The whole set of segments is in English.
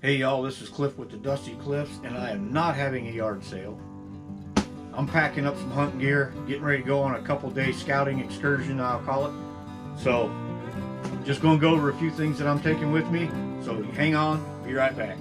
Hey y'all, this is Cliff with the Dusty Cliffs, and I am not having a yard sale. I'm packing up some hunting gear, getting ready to go on a couple day scouting excursion, I'll call it. So, just going to go over a few things that I'm taking with me. So hang on, be right back.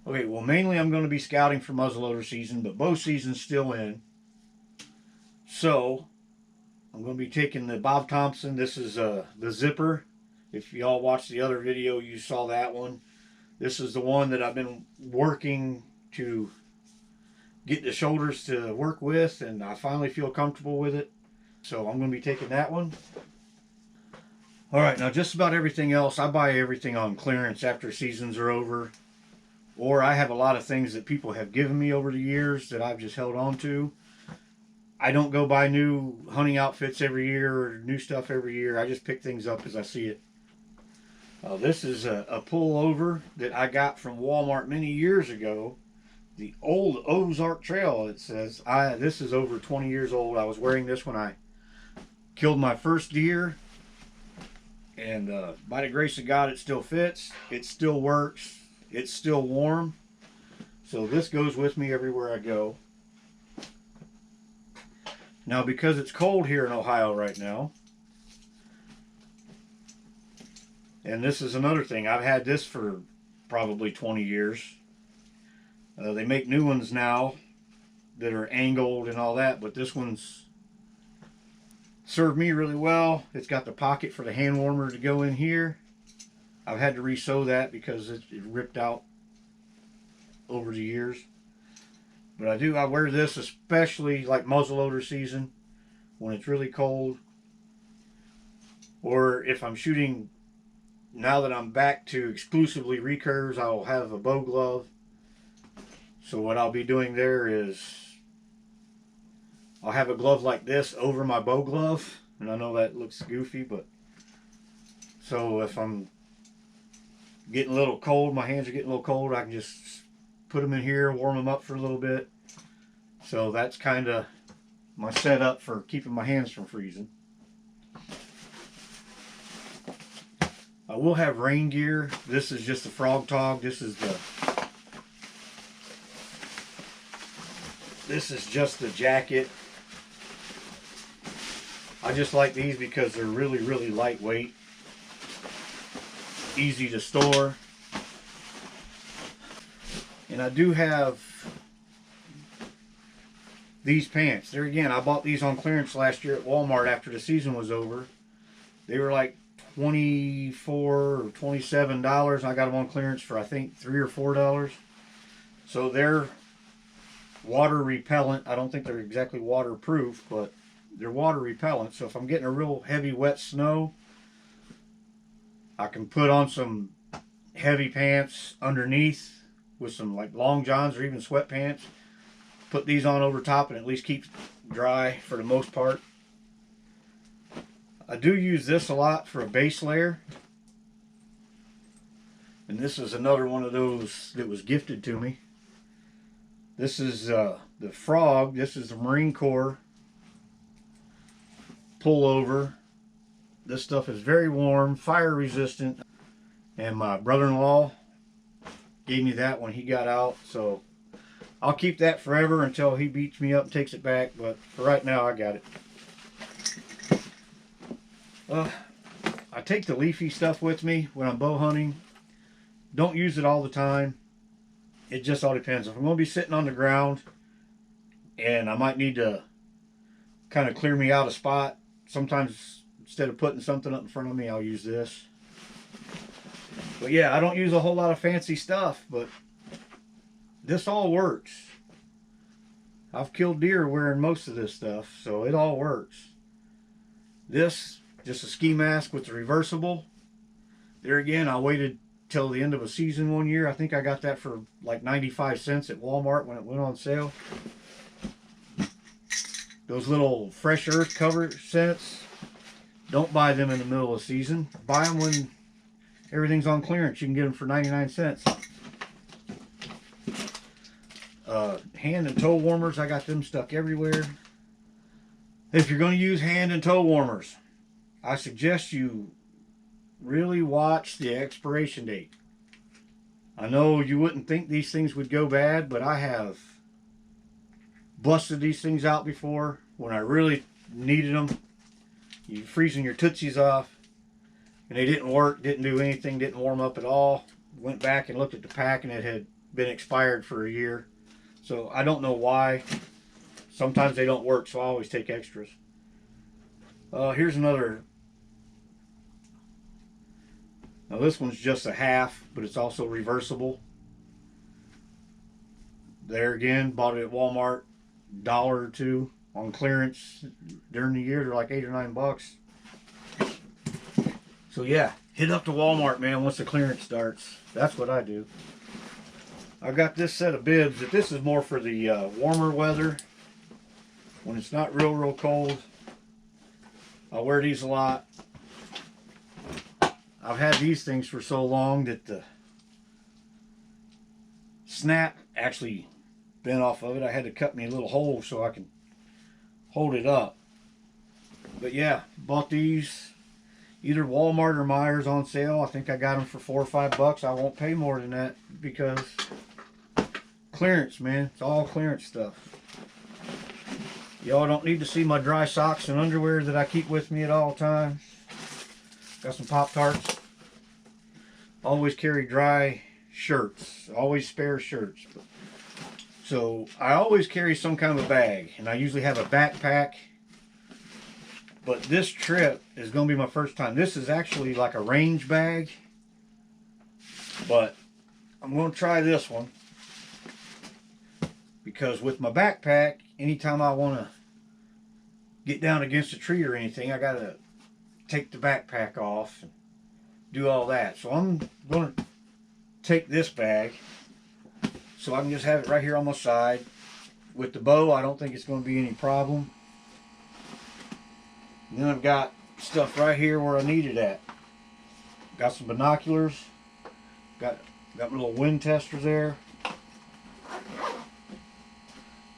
Okay, well mainly I'm going to be scouting for muzzleloader season, but bow season's still in. So, I'm going to be taking the Bob Thompson. This is the zipper. If y'all watched the other video, you saw that one. This is the one that I've been working to get the shoulders to work with, and I finally feel comfortable with it. So I'm going to be taking that one. Alright, now just about everything else, I buy everything on clearance after seasons are over. Or I have a lot of things that people have given me over the years that I've just held on to. I don't go buy new hunting outfits every year or new stuff every year. I just pick things up as I see it. This is a pullover that I got from Walmart many years ago. The old Ozark Trail, it says. This is over 20 years old. I was wearing this when I killed my first deer. And by the grace of God, it still fits. It still works. It's still warm. So this goes with me everywhere I go. Now, because it's cold here in Ohio right now, and this is another thing, I've had this for probably 20 years. They make new ones now that are angled and all that, but this one's served me really well. It's got the pocket for the hand warmer to go in here. I've had to re-sew that because it ripped out over the years. But I wear this especially like muzzleloader season when it's really cold. Or if I'm shooting, now that I'm back to exclusively recurves, I'll have a bow glove. So what I'll be doing there is I'll have a glove like this over my bow glove. And I know that looks goofy, but so if I'm getting a little cold, my hands are getting a little cold, I can just put them in here, warm them up for a little bit. So that's kind of my setup for keeping my hands from freezing. I will have rain gear. This is just the Frog Tog. This is just the jacket. I just like these because they're really, really lightweight. Easy to store. And I do have these pants. There again, I bought these on clearance last year at Walmart after the season was over. They were like $24 or $27. I got them on clearance for I think $3 or $4. So they're water repellent. I don't think they're exactly waterproof, but they're water repellent. So if I'm getting a real heavy wet snow, I can put on some heavy pants underneath with some like long johns or even sweatpants. Put these on over top and at least keep dry for the most part. I do use this a lot for a base layer. And this is another one of those that was gifted to me. This is the Frog. This is the Marine Corps pullover. This stuff is very warm, fire resistant. And my brother-in-law gave me that when he got out. So I'll keep that forever until he beats me up and takes it back. But for right now, I got it. I take the leafy stuff with me when I'm bow hunting. Don't use it all the time. It just all depends. If I'm going to be sitting on the ground and I might need to kind of clear me out a spot, sometimes instead of putting something up in front of me, I'll use this. But yeah, I don't use a whole lot of fancy stuff, but this all works. I've killed deer wearing most of this stuff, so it all works. This, just a ski mask with the reversible. There again, I waited till the end of a season one year. I think I got that for like 95 cents at Walmart when it went on sale. Those little fresh earth cover scents, don't buy them in the middle of the season. Buy them when everything's on clearance. You can get them for 99 cents. Hand and toe warmers, I got them stuck everywhere. If you're going to use hand and toe warmers, I suggest you really watch the expiration date. I know you wouldn't think these things would go bad, but I have busted these things out before when I really needed them. You freezing your Tootsies off, and they didn't work, didn't do anything, didn't warm up at all. Went back and looked at the pack, and it had been expired for a year. So I don't know why. Sometimes they don't work, so I always take extras. Here's another. Now this one's just a half, but it's also reversible. There again, bought it at Walmart, $1 or $2 on clearance during the year. They're like $8 or $9. So yeah, hit up to Walmart, man, once the clearance starts. That's what I do. I got this set of bibs. But this is more for the warmer weather. When it's not real cold, I wear these a lot. I've had these things for so long that the snap actually bent off of it. I had to cut me a little hole so I can hold it up. But yeah, bought these either Walmart or Myers on sale. I think I got them for $4 or $5. I won't pay more than that because clearance, man. It's all clearance stuff. Y'all don't need to see my dry socks and underwear that I keep with me at all times. Got some Pop-Tarts. Always carry dry shirts. Always spare shirts. So I always carry some kind of a bag. And I usually have a backpack. But this trip is going to be my first time. This is actually like a range bag. But I'm going to try this one. Because with my backpack, anytime I want to get down against a tree or anything, I got to take the backpack off and do all that. So I'm going to take this bag so I can just have it right here on my side. With the bow, I don't think it's going to be any problem. And then I've got stuff right here where I need it at. Got some binoculars. Got my little wind tester there.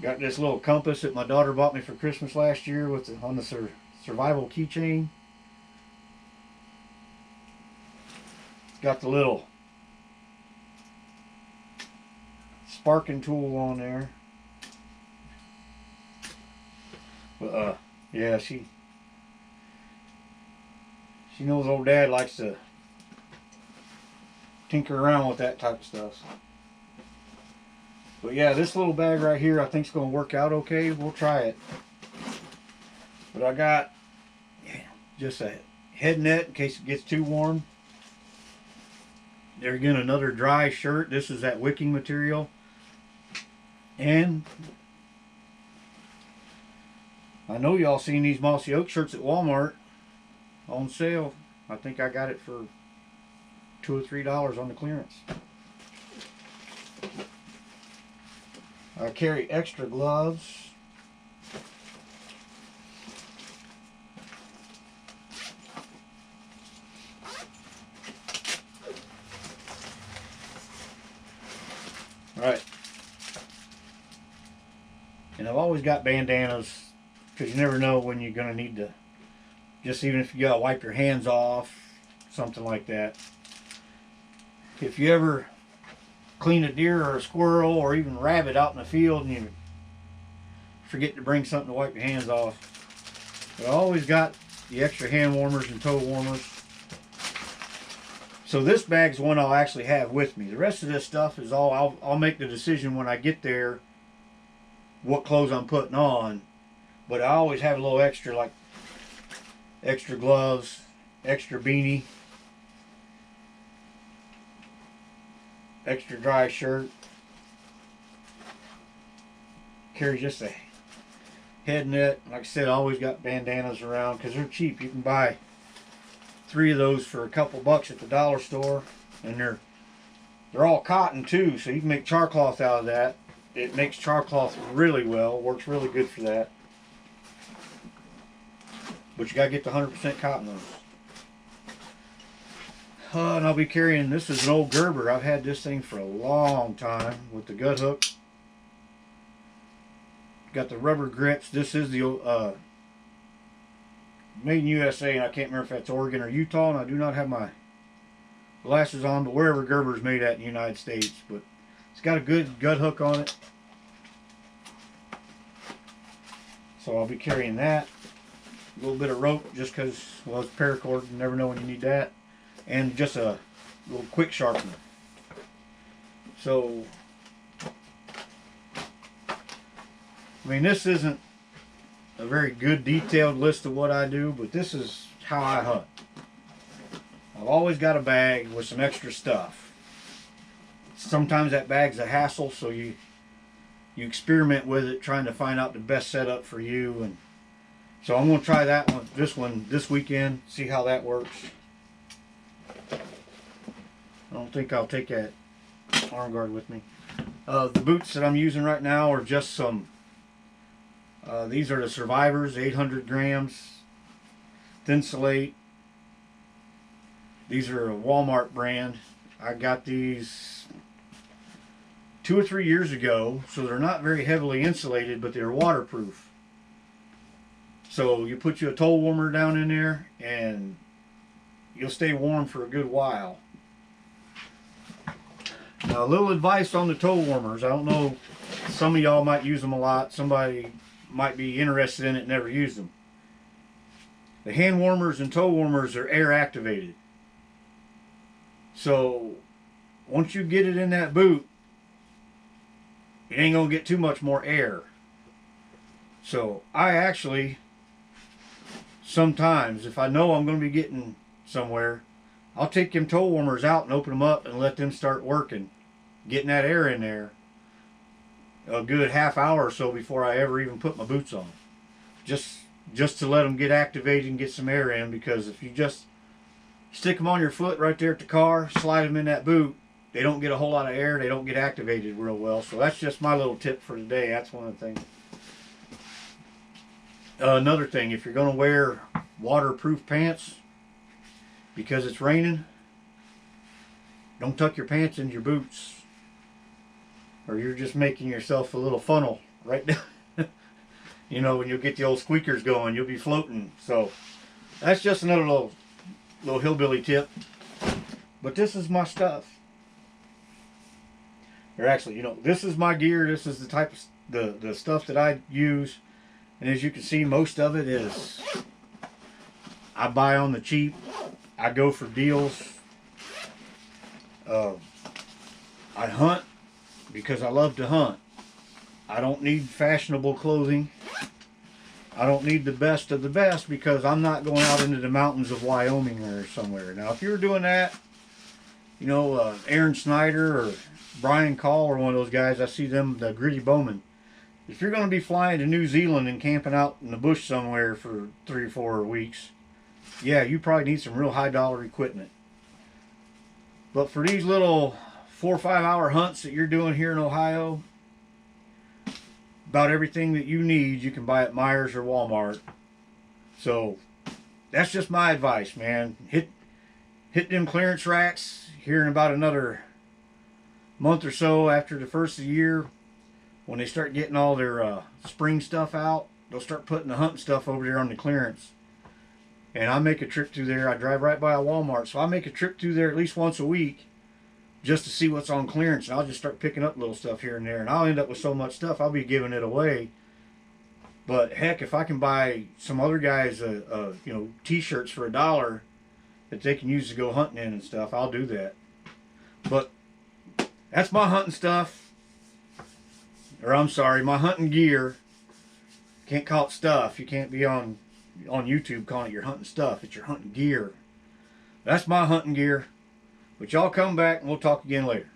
Got this little compass that my daughter bought me for Christmas last year on the survival keychain. Got the little sparking tool on there. But yeah, she knows old Dad likes to tinker around with that type of stuff. But yeah, this little bag right here I think is going to work out okay. We'll try it. But I got just a head net in case it gets too warm. There again, another dry shirt. This is that wicking material. And I know y'all seen these Mossy Oak shirts at Walmart on sale. I think I got it for $2 or $3 on the clearance. I carry extra gloves. Alright. And I've always got bandanas because you never know when you're going to need to, just even if you got to wipe your hands off, something like that. If you ever clean a deer or a squirrel or even rabbit out in the field and you forget to bring something to wipe your hands off, but I always got the extra hand warmers and toe warmers. So this bag's one I'll actually have with me. The rest of this stuff is all I'll make the decision when I get there what clothes I'm putting on. But I always have a little extra, like extra gloves, extra beanie, extra dry shirt. Carry just a head net. Like I said, I always got bandanas around because they're cheap. You can buy 3 of those for a couple bucks at the dollar store, and they're all cotton too, so you can make char cloth out of that. It makes char cloth really well, works really good for that. But you gotta get the 100% cotton ones. And I'll be carrying, this is an old Gerber. I've had this thing for a long time with the gut hook. Got the rubber grips. This is the made in USA, and I can't remember if that's Oregon or Utah, and I do not have my glasses on, but wherever Gerber's made at in the United States. But it's got a good gut hook on it. So I'll be carrying that. A little bit of rope just because, well, it's paracord. You never know when you need that. And just a little quick sharpener. So, I mean, this isn't a very good detailed list of what I do, but this is how I hunt. I've always got a bag with some extra stuff. Sometimes that bag's a hassle, so you experiment with it, trying to find out the best setup for you. And so I'm going to try that one this weekend, see how that works. I don't think I'll take that arm guard with me. The boots that I'm using right now are just some, these are the Survivors, 800 grams, Thinsulate. These are a Walmart brand. I got these 2 or 3 years ago, so they're not very heavily insulated, but they're waterproof. So you put you a toe warmer down in there and you'll stay warm for a good while. Now, a little advice on the toe warmers. I don't know, some of y'all might use them a lot. Somebody might be interested in it and never use them. The hand warmers and toe warmers are air activated. So once you get it in that boot, it ain't gonna get too much more air. So I actually, sometimes if I know I'm gonna be getting somewhere, I'll take them toe warmers out and open them up and let them start working, getting that air in there a good half hour or so before I ever even put my boots on. Just to let them get activated and get some air in, because if you just stick them on your foot right there at the car, slide them in that boot, they don't get a whole lot of air, they don't get activated real well. So that's just my little tip for today. That's one of the things. Another thing, if you're going to wear waterproof pants because it's raining, don't tuck your pants into your boots, or you're just making yourself a little funnel right down. You know, when you get the old squeakers going, you'll be floating. So that's just another little hillbilly tip. But this is my stuff. Or actually, you know, this is my gear. This is the type of the stuff that I use. And as you can see, most of it is I buy on the cheap. I go for deals. I hunt because I love to hunt. I don't need fashionable clothing. I don't need the best of the best because I'm not going out into the mountains of Wyoming or somewhere. Now, if you're doing that, you know, Aaron Snyder or Brian Call or one of those guys, I see them, the Gritty Bowman. If you're going to be flying to New Zealand and camping out in the bush somewhere for 3 or 4 weeks, yeah, you probably need some real high dollar equipment. But for these little 4 or 5 hour hunts that you're doing here in Ohio, about everything that you need you can buy at Myers or Walmart. So that's just my advice, man. Hit them clearance racks here in about another month or so after the first of the year. When they start getting all their spring stuff out, they'll start putting the hunting stuff over there on the clearance. And I make a trip through there. I drive right by a Walmart, so I make a trip through there at least once a week just to see what's on clearance. And I'll just start picking up little stuff here and there, and I'll end up with so much stuff I'll be giving it away. But heck, if I can buy some other guys you know, t-shirts for $1 that they can use to go hunting in and stuff, I'll do that. But that's my hunting stuff. Or I'm sorry, my hunting gear. Can't call it stuff. You can't be on YouTube calling it your hunting stuff. It's your hunting gear. That's my hunting gear. But y'all come back and we'll talk again later.